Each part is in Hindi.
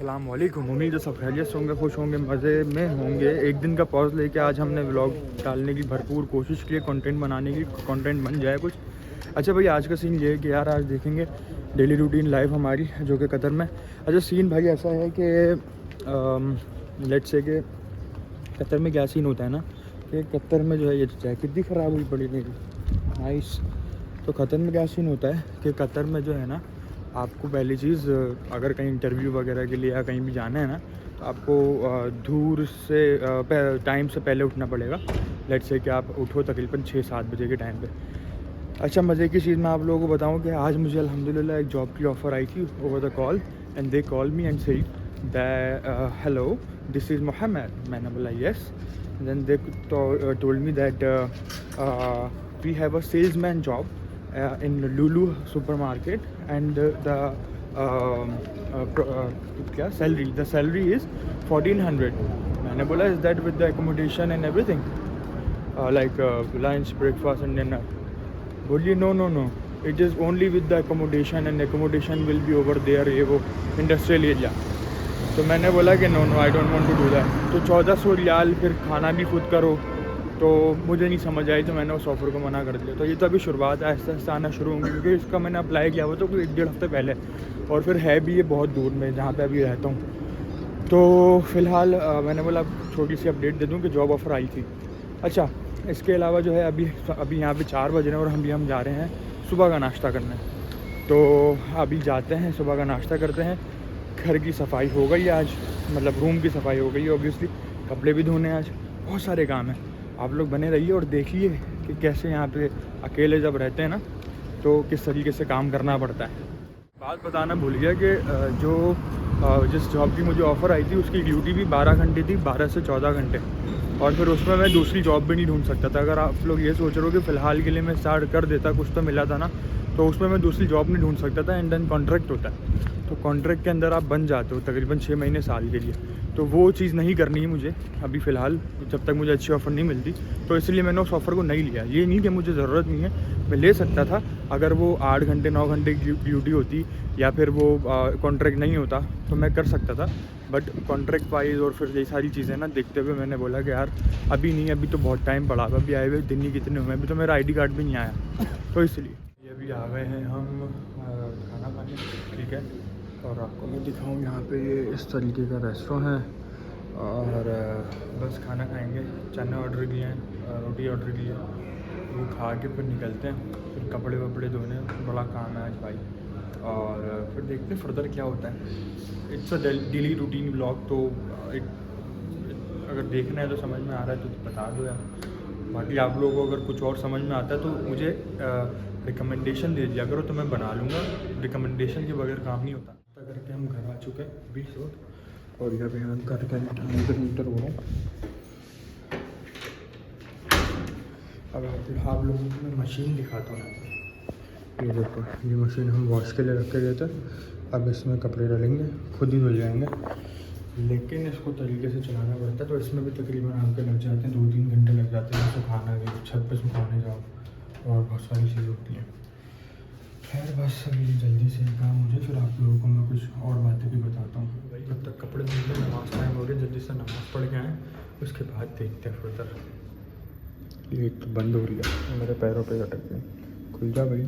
अस्सलाम वालेकुम। उम्मीद है सब खैरियत से होंगे, खुश होंगे, मज़े में होंगे। एक दिन का पॉज लेके आज हमने व्लॉग डालने की भरपूर कोशिश की है, कंटेंट बनाने की, कंटेंट बन जाए कुछ। अच्छा भाई, आज का सीन ये है कि यार आज देखेंगे डेली रूटीन लाइफ हमारी जो कि कतर में। अच्छा सीन भाई ऐसा है कि लेट्स से कि कतर में क्या सीन होता है ना कि कतर में जो है, ये जैकेट भी ख़राब हुई पड़ी मेरी, नाइस। तो कतर में क्या सीन होता है कि कतर में जो है ना, आपको पहली चीज़ अगर कहीं इंटरव्यू वगैरह के लिए या कहीं भी जाना है ना, तो आपको दूर से टाइम से पहले उठना पड़ेगा। लेट्स से कि आप उठो तकरीबन 6-7 बजे के टाइम पे। अच्छा मज़े की चीज़ मैं आप लोगों को बताऊं कि आज मुझे अल्हम्दुलिल्लाह एक जॉब की ऑफ़र आई थी over the call, and they call me and say hello this is Mohammed. मैंने बोला yes. Then they told me that we have a salesman job in Lulu supermarket and the क्या salary, the salary is 1400. मैंने बोला is that with the accommodation and everything, like lunch, breakfast and dinner? बोलिए no, it is only with the accommodation and accommodation will be over there, ये वो industrial area। तो मैंने बोला कि no I don't want to do that। तो 1400 रियाल, फिर खाना भी खुद करो, तो मुझे नहीं समझ आई, तो मैंने उस ऑफ़र को मना कर दिया। तो ये तो अभी शुरुआत है, आहिस्ता आहिस्ता आना शुरू होंगी, क्योंकि इसका मैंने अप्लाई किया हुआ तो कोई 1-1.5 हफ्ते पहले, और फिर है भी ये बहुत दूर में जहाँ पे अभी रहता हूँ। तो फ़िलहाल मैंने बोला छोटी सी अपडेट दे दूँ कि जॉब ऑफ़र आई थी। अच्छा इसके अलावा जो है अभी यहाँ पे 4 बज रहे हैं और हम जा रहे हैं सुबह का नाश्ता करने। तो अभी जाते हैं, सुबह का नाश्ता करते हैं। घर की सफाई हो गई आज, मतलब रूम की सफाई हो गई ऑब्वियसली, कपड़े भी धोने आज, बहुत सारे काम हैं। आप लोग बने रहिए और देखिए कि कैसे यहाँ पे अकेले जब रहते हैं ना, तो किस तरीके से काम करना पड़ता है। बात बताना भूल गया कि जिस जॉब की मुझे ऑफ़र आई थी उसकी ड्यूटी भी 12 घंटे थी, 12 से 14 घंटे, और फिर उसमें मैं दूसरी जॉब भी नहीं ढूंढ सकता था। अगर आप लोग ये सोच रहे हो कि फ़िलहाल के लिए मैं स्टार्ट कर देता, कुछ तो मिला था ना, तो उसमें मैं दूसरी जॉब नहीं ढूंढ सकता था। एंड देन कॉन्ट्रैक्ट होता है, तो कॉन्ट्रैक्ट के अंदर आप बन जाते हो तकरीबन 6 महीने साल के लिए। तो वो चीज़ नहीं करनी है मुझे अभी फ़िलहाल, जब तक मुझे अच्छी ऑफ़र नहीं मिलती। तो इसलिए मैंने उस ऑफ़र को नहीं लिया। ये नहीं कि मुझे ज़रूरत नहीं है, मैं ले सकता था अगर वो 8 घंटे 9 घंटे की ड्यूटी होती, या फिर वो कॉन्ट्रैक्ट नहीं होता, तो मैं कर सकता था। बट कॉन्ट्रैक्ट वाइज और फिर ये सारी चीज़ें ना देखते हुए मैंने बोला कि यार अभी नहीं, अभी तो बहुत टाइम पड़ा, अभी आए हुए दिन ही कितने हुए, अभी तो मेरा ID कार्ड भी नहीं आया। तो इसलिए ये अभी आ गए हैं हम खाना खाने, ठीक है। और आपको मैं दिखाऊँ, यहाँ पे ये इस तरीके का रेस्टोरेंट है, और बस खाना खाएंगे। चने ऑर्डर किए हैं, रोटी ऑर्डर की है, वो खा के फिर निकलते हैं। फिर कपड़े वपड़े धोने, बड़ा काम है आज भाई, और फिर देखते हैं फर्दर क्या होता है। It's a daily routine vlog, तो अगर देखना है तो समझ में आ रहा है तो बता दो यार। बाकी आप लोगों को अगर कुछ और समझ में आता है तो मुझे रिकमेंडेशन दे दिया करो, तो मैं बना लूँगा। रिकमेंडेशन के बगैर काम नहीं होता। करके हम घर आ चुके हैं अभी और यहाँ पे हम करके मीटर हो रहा हूँ। अब आप लोगों को मैं मशीन दिखाता हूँ। ये देखो, ये मशीन हम वॉश के लिए रख के गए थे। अब इसमें कपड़े डालेंगे, खुद ही धुल जाएंगे, लेकिन इसको तरीके से चलाना पड़ता है। तो इसमें भी तकरीबन आपके लग जाते हैं 2-3 घंटे लग जाते हैं। सुखाना भी, छत पे सुखाने जाओ, और बहुत सारी चीज़ें होती हैं। खैर बस अभी जल्दी से काम हो जाए, फिर आप लोगों को मैं कुछ और बातें भी बताता हूँ भाई। जब तक कपड़े धुल के नमाज़ टाइम हो गया, जल्दी से नमाज़ पढ़ के आएँ, उसके बाद देखते हैं फर्दर। ये तो बंद हो रही है, मेरे पैरों पे अटक गई, खुल जा भाई।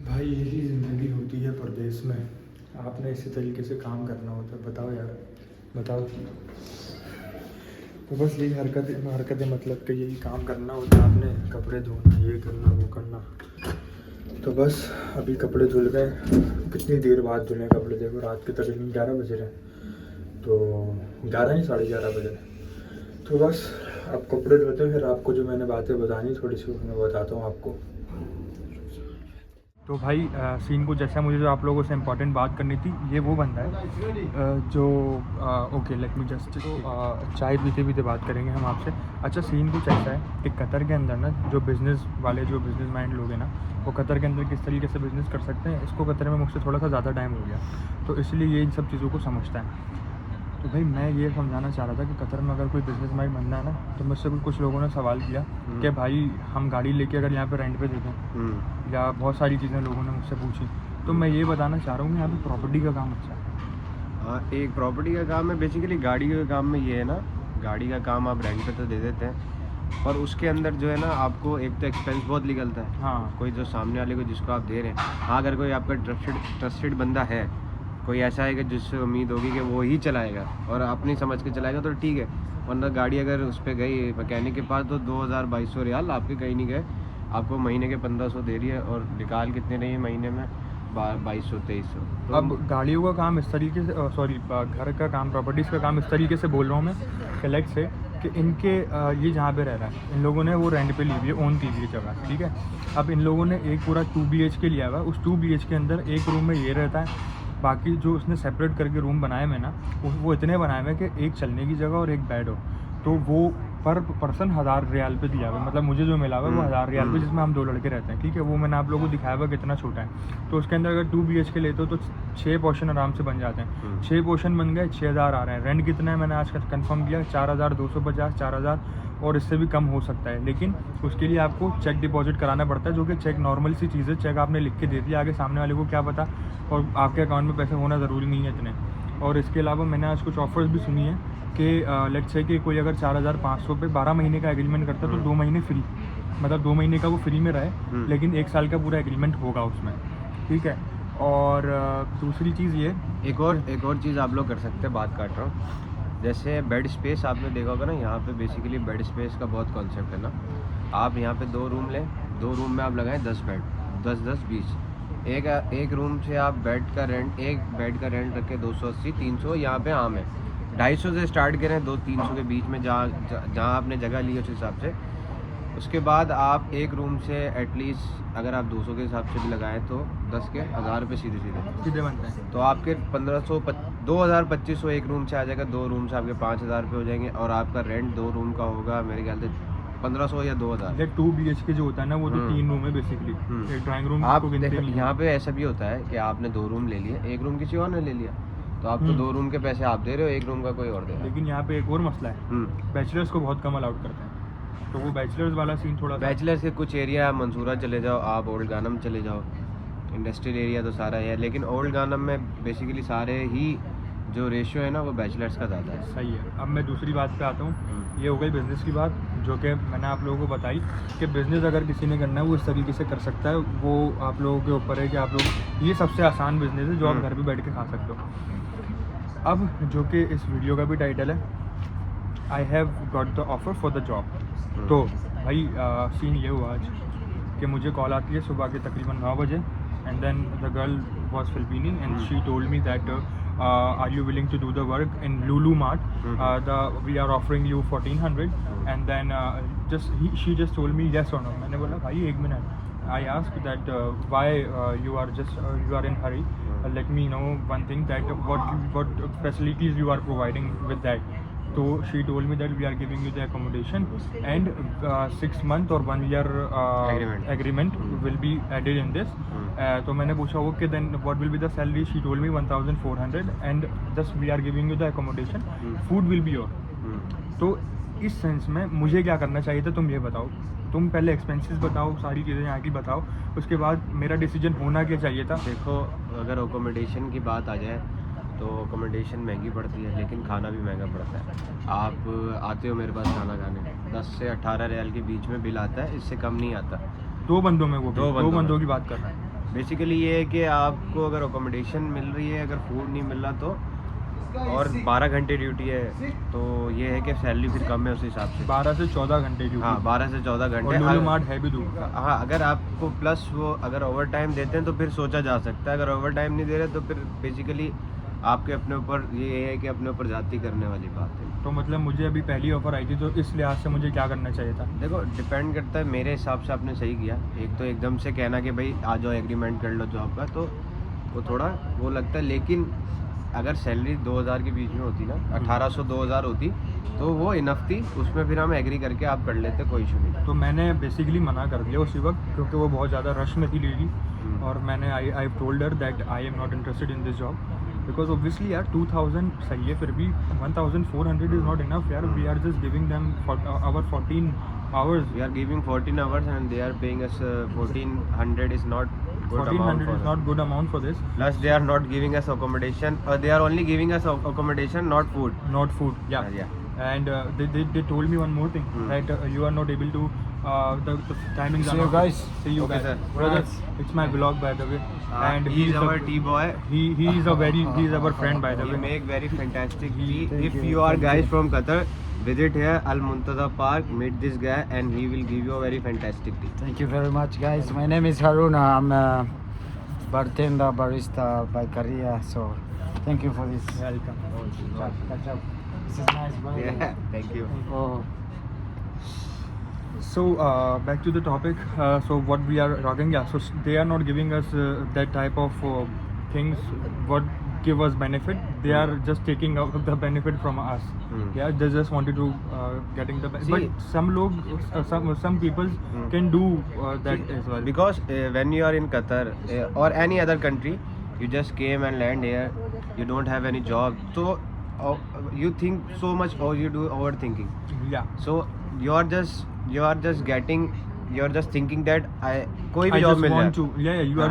भाई यही ज़िंदगी होती है परदेश में, आपने इसी तरीके से काम करना होता है। बताओ यार, बताओ। तो बस यही हरकतें मतलब कि यही काम करना होता है आपने, कपड़े धोना, ये करना, वो करना। तो बस अभी कपड़े धुल गए, कितनी देर बाद धुले कपड़े, देखो रात के तकरीबन 11 बज रहे हैं, तो 11 नहीं 11:30 बज रहे हैं। तो बस अब कपड़े धोते हैं, फिर आपको जो मैंने बातें बतानी थोड़ी सी मैं बताता हूँ आपको। तो भाई सीन कुछ ऐसा, मुझे जो आप लोगों से इंपॉर्टेंट बात करनी थी, ये वो बंदा है जो ओके लेट मी जस्ट, चाय पीते पीते बात करेंगे हम आपसे। अच्छा सीन कुछ ऐसा है कि कतर के अंदर ना जो बिज़नेस वाले, जो बिज़नेस माइंड लोग हैं ना, वो कतर के अंदर किस तरीके से बिज़नेस कर सकते हैं, इसको कतर में मुझसे थोड़ा सा ज़्यादा टाइम हो गया, तो इसलिए ये इन सब चीज़ों को समझता है। तो भाई मैं ये समझाना चाह रहा था कि कतर में अगर कोई बिज़नेस माइंड बनना है ना, तो मुझसे कुछ लोगों ने सवाल किया कि भाई हम गाड़ी लेके अगर यहाँ पे रेंट पे दे दें, या बहुत सारी चीज़ें लोगों ने मुझसे पूछी। तो मैं ये बताना चाह रहा हूँ कि यहाँ पे प्रॉपर्टी का काम अच्छा है। हाँ, एक प्रॉपर्टी का काम है। बेसिकली गाड़ी के काम में ये है ना, गाड़ी का काम आप रेंट पे तो दे देते हैं, पर उसके अंदर जो है ना आपको एक तो एक्सपेंस बहुत निकलता है। हाँ, कोई जो सामने वाले को जिसको आप दे रहे हैं, हाँ अगर कोई आपका ट्रस्टेड बंदा है, कोई ऐसा है कि जिससे उम्मीद होगी कि वो ही चलाएगा और अपनी समझ के चलाएगा तो ठीक है, वरना गाड़ी अगर उस पर गई मैकेनिक के पास तो 2000-2200 रियाल आपके कहीं नहीं गए, आपको महीने के 1500 दे रही है और निकाल कितने रही है महीने में 2200-2300। तो अब गाड़ियों का काम इस तरीके से, सॉरी, घर का काम, प्रॉपर्टीज़ का काम इस तरीके से बोल रहा हूँ मैं कलेक्ट से, कि इनके ये जहाँ पे रह रहा है, इन लोगों ने वो रेंट पे ली हुई है, ओन की हुई है जगह, ठीक है। अब इन लोगों ने एक पूरा 2 BHK लिया हुआ है, उस 2 BHK के अंदर एक रूम में ये रहता है, बाकी जो उसने सेपरेट करके रूम बनाए हुए ना, वो इतने बनाए हुए हैं कि एक चलने की जगह और एक बेड हो, तो वो पर पर्सन 1000 रियाल पे दिया हुआ है। मतलब मुझे जो मिला हुआ है वो 1000 रियाल पे, जिसमें हम 2 लड़के रहते हैं, ठीक है। वो मैंने आप लोगों को दिखाया हुआ कितना छोटा है। तो उसके अंदर अगर 2 BHK लेते हो तो 6 पोर्शन आराम से बन जाते हैं। 6 पोर्शन बन गए, 6000 आ रहे हैं। रेंट कितना है मैंने आज कंफर्म किया, 4250, 4000, और इससे भी कम हो सकता है, लेकिन उसके लिए आपको चेक डिपॉजिट कराना पड़ता है, जो कि चेक नॉर्मल सी चीज़ है। चेक आपने लिख के दे दिया, आगे सामने वाले को क्या पता, और आपके अकाउंट में पैसे होना ज़रूरी नहीं है इतने। और इसके अलावा मैंने आज कुछ ऑफर्स भी सुनी है कि लेट्स से कि कोई अगर 4500 पे 12 महीने का एग्रीमेंट करता है तो 2 महीने फ्री, मतलब 2 महीने का वो फ्री में रहे, लेकिन 1 साल का पूरा एग्रीमेंट होगा उसमें, ठीक है। और दूसरी चीज़ ये, एक और चीज़ आप लोग कर सकते हैं, बात काट रहा हूँ, जैसे बेड स्पेस आपने देखा होगा ना, यहाँ पे बेसिकली बेड स्पेस का बहुत कॉन्सेप्ट है ना। आप यहाँ पे 2 रूम लें, 2 रूम में आप लगाएं 10 बेड, 10-10-20। एक रूम से आप बेड का रेंट, एक बेड का रेंट रखें 280-300, यहाँ पे आम है 250 से स्टार्ट करें, 200-300 के बीच में, जहाँ आपने जगह ली उस हिसाब से। उसके बाद आप एक रूम से एटलीस्ट अगर आप 200 के हिसाब से भी लगाएं तो 10 के 1000 रुपये सीधे बनता है, तो आपके 1500 2000-2500 एक रूम से आ जाएगा। 2 रूम से आपके 5000 रुपये हो जाएंगे, और आपका रेंट 2 रूम का होगा मेरे ख्याल से 1500 या 2000। 2 BHK जो होता है ना, वो तो 3 रूम है बेसिकली, एक ड्राइंग रूम आप को गिनते देखो, नहीं। यहाँ पे ऐसा भी होता है कि आपने 2 रूम ले लिए, एक रूम किसी और ने ले लिया, तो आपको 2 रूम के पैसे आप दे रहे हो, एक रूम का कोई और दे रहा है। लेकिन यहाँ पे एक और मसला है, बैचलर्स को बहुत कम अलाउड करते हैं, तो वो बैचलर्स वाला सीन थोड़ा। बैचलर्स के कुछ एरिया, मंसूरा चले जाओ, आप ओल्ड गानम चले जाओ, इंडस्ट्रियल एरिया तो सारा है, लेकिन ओल्ड गानम में बेसिकली सारे ही जो रेशियो है ना वो बैचलर्स का ज़्यादा है। सही है। अब मैं दूसरी बात पे आता हूँ, ये हो गई बिज़नेस की बात, जो कि मैंने आप लोगों को बताई कि बिज़नेस अगर किसी ने करना है वो इस तरीके से कर सकता है, वो आप लोगों के ऊपर है कि आप लोग, ये सबसे आसान बिज़नेस है जो आप घर पे बैठ के खा सकते हो। अब जो कि इस वीडियो का भी टाइटल है, I have got the offer for the job. तो भाई सीन ये हुआ आज कि मुझे कॉल आती है सुबह के तकरीबन 9 बजे, and then the girl was Filipina and she told me that are you willing to do the work in Lulu Mart? We are offering you 1400, and then she just told me yes or no. मैंने बोला भाई 1 minute, I asked that why you are in hurry. Let me know one thing, that what facilities you are providing with that. So she told me that we are giving you the accommodation and 6 month or 1 year agreement will be added in this. तो मैंने पूछा okay then what will be the salary? She told me 1400 and just we are giving you the accommodation, food will be your. तो इस सेंस में मुझे क्या करना चाहिए था, तुम ये बताओ। तुम पहले एक्सपेंसेस बताओ, सारी चीज़ें यहाँ की बताओ, उसके बाद मेरा डिसीजन होना क्या चाहिए था। देखो, अगर अकोमोडेशन की बात आ जाए तो अकोमोडेशन महंगी पड़ती है, लेकिन खाना भी महंगा पड़ता है। आप आते हो मेरे पास खाना खाने, 10 से 18 रियाल के बीच में बिल आता है, इससे कम नहीं आता। 2 बंदों में, वो दो बंदों की बात कर रहे हैं। बेसिकली ये है कि आपको अगर अकोमोडेशन मिल रही है, अगर फूड नहीं मिल रहा तो, और 12 घंटे ड्यूटी है, तो ये है कि सैलरी फिर कम है उस हिसाब से। 12 से 14 घंटे ड्यूटी। हाँ, 12 से 14 घंटे। और मार्ट है भी दूर। हाँ, अगर आपको प्लस वो अगर ओवर टाइम देते हैं तो फिर सोचा जा सकता है। अगर ओवर टाइम नहीं दे रहे तो फिर बेसिकली आपके अपने ऊपर ये है कि अपने ऊपर जाती करने वाली बात है। तो मतलब मुझे अभी पहली ऑफ़र आई थी, तो इस लिहाज से मुझे क्या करना चाहिए था? देखो, डिपेंड करता है, मेरे हिसाब से आपने सही किया। एक तो एकदम से कहना कि भाई आ जाओ एग्रीमेंट कर लो जॉब का, तो वो थोड़ा वो लगता है, लेकिन अगर सैलरी 2000 के बीच में होती ना, 1800-2000 होती तो वो इनफ थी, उसमें फिर हम एग्री करके आप कर लेते, कोई इशू नहीं। तो मैंने बेसिकली मना कर दिया उसी वक्त, क्योंकि वो बहुत ज़्यादा रश में थी लेडी, और मैंने I told her that I am not interested in this job, because obviously यार 2000 सही है, फिर भी 1400 इज़ नॉट इनफ यार। We are just giving them our 14 hours. We are giving 14 hours and they are paying us 1400 is not good amount 1400 for is us. not good amount for this. Plus they are not giving us accommodation. They are only giving us accommodation, not food. Not food. Yeah. Yeah. And they told me one more thing, that you are not able to the timings. See are you not guys. See you Okay, guys. sir. Brothers, it's my vlog by the way. And he is a- our tea boy. He is a very he is our friend by the He way. make very fantastic tea. Thank If you, you are thank guys you. from Qatar, visit here Al Muntada Park, meet this guy and he will give you a very fantastic tea. Thank you very much, guys. My name is Haruna. I'm a bartender, barista by career. So, thank you for this. Welcome. Catch up. This is nice, brother. Yeah, thank you. Oh, So back to the topic. So what we are talking, yeah. So they are not giving us that type of things. What give us benefit? They are just taking out the benefit from us. Yeah, they just wanted to getting the. See- but some people can do that as well. Because when you are in Qatar or any other country, you just came and land here. You don't have any job, so you think so much or you do overthinking. Yeah. So you are just thinking that कोई भी I job just mill want जाए. to. Yeah, you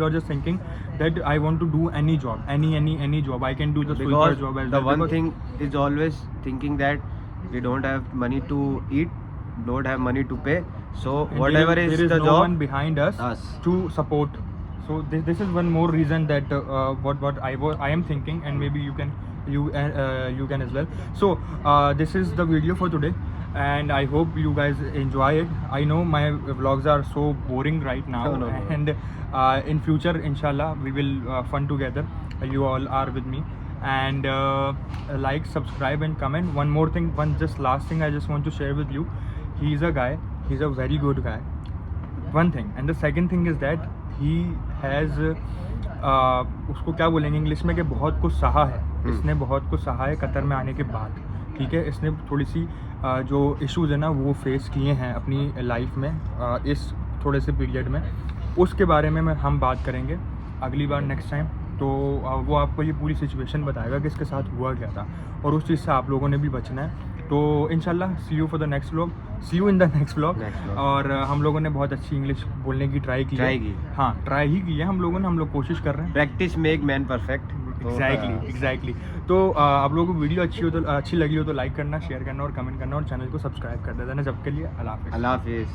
are just thinking that I want to do any job, any job. I can do the sweeper Because job as the well. one Because- thing is always thinking that we don't have money to eat, don't have money to pay, so and whatever there is is the no job, one behind us, us. to support. So this is one more reason that what I am thinking, and maybe you can as well. So this is the video for today, and I hope you guys enjoy it. I know my vlogs are so boring right now, No. and in future inshallah we will fun together. You all are with me, and like, subscribe and comment. One more thing, just last thing I just want to share with you. He's a very good guy, one thing, and the second thing is that he has उसको क्या बोलेंगे इंग्लिश में, कि बहुत कुछ सहा है. इसने बहुत कुछ सहा है कतर में आने के बाद. ठीक है, इसने थोड़ी सी जो इश्यूज़ है ना वो फेस किए हैं अपनी लाइफ में इस थोड़े से पीरियड में. उसके बारे में हम बात करेंगे अगली बार नेक्स्ट टाइम. तो वो आपको ये पूरी सिचुएशन बताएगा कि इसके साथ हुआ क्या था, और उस चीज़ से आप लोगों ने भी बचना है. तो इंशाल्लाह see you for the next vlog, see you in the next vlog. Next vlog. और हम लोगों ने बहुत अच्छी इंग्लिश बोलने की ट्राई की है. Try की. हाँ, ट्राई ही की है हम लोगों ने. हम लोग कोशिश कर रहे हैं. Practice make man perfect. तो, एग्जैक्टली. तो आप लोगों को वीडियो अच्छी लगी हो तो लाइक करना, शेयर करना और कमेंट करना, और चैनल को सब्सक्राइब कर देना. जब के लिए अल्लाह हाफिज़. अल्लाह हाफिज़.